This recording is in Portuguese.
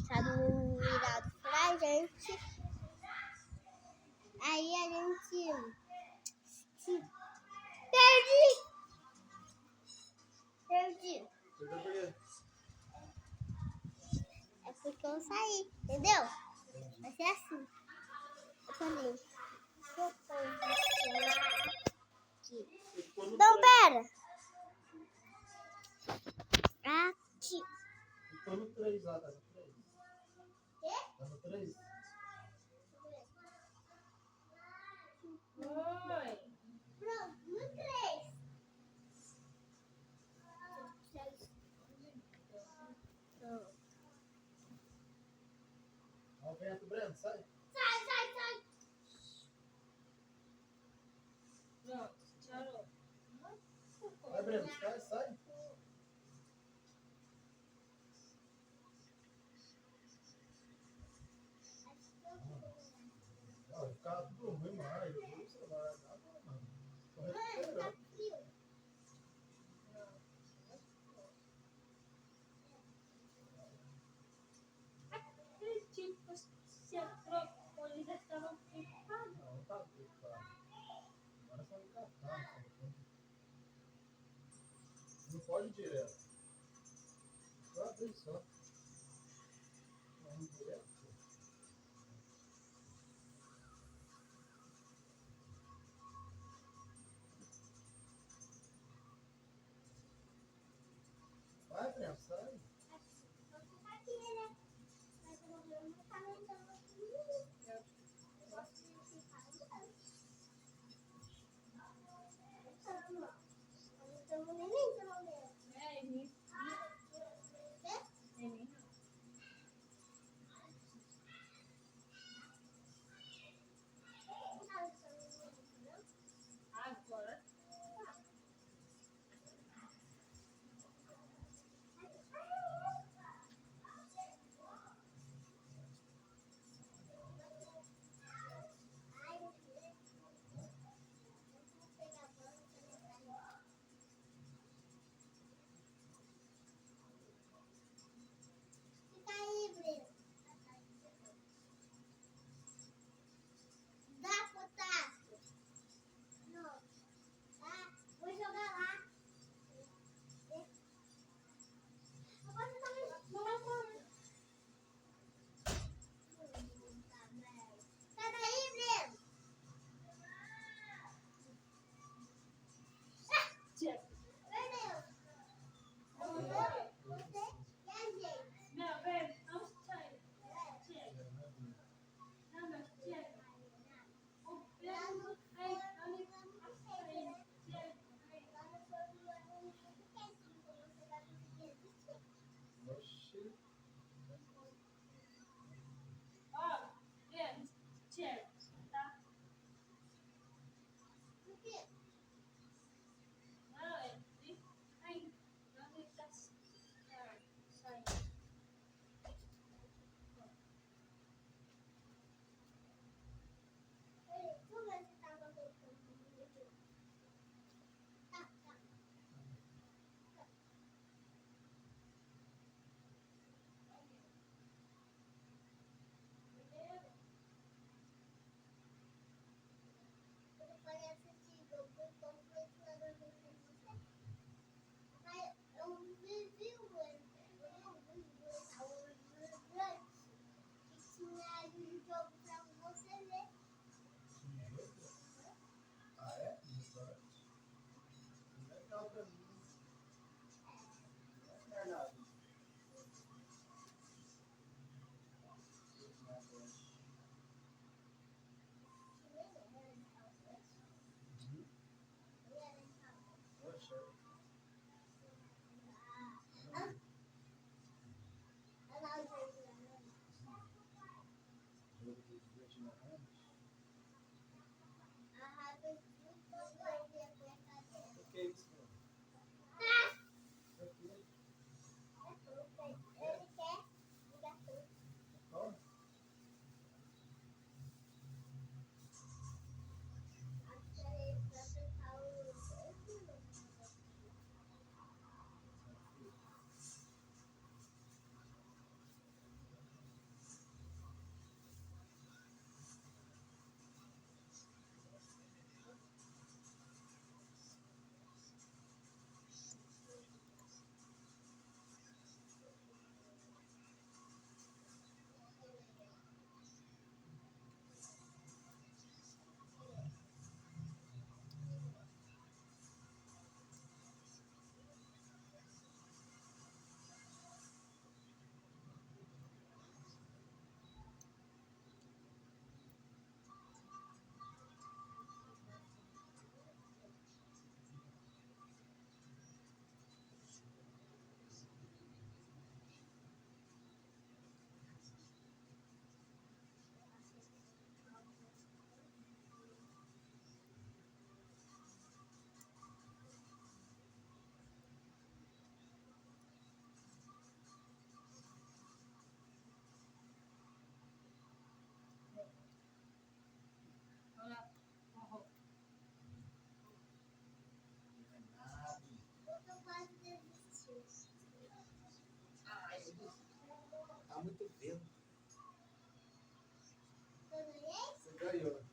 caminho virado pra gente. Aí a gente perdi. Perdeu por quê? É porque eu saí, entendeu? Vai ser assim. Eu falei, deixa eu posicionar aqui. Não, pera. Aqui. Ficou no 3 lá, tá no 3. Quê? Tá no 3? Oi. Pronto, no 3. Ó o vento, Breno, sai. Sai. Pronto, tchau. Vai, Breno, sai. Ó, o carro tudo ruim, mas o celular nada, mano. Tô Mano, tá recuperando. frio. Aquele tipo, se a propolis estava ocupado. Não tá preocupado. Agora é só encatar. Não pode ir direto. Só abrir só. Não ir direto. Vai, Breno, sai. É, nem. Agora. Fica aí, Breno. Dá potássio. Não. Tá? Vou jogar lá. Agora você tá me... Sai daí, Breno. Breno. Você e a gente. Não, vem, não sai. Chega. Não, mas chega. O Breno, ai, ali, chega. Oxi. Ó, Breno, chega, tá? Por quê? Não, é. Ai, não, ele tá saindo. Vamos ver se tá acontecendo. Tá. Ele pode assistir jogo. muito vento. Eu ganhei? Você ganhou.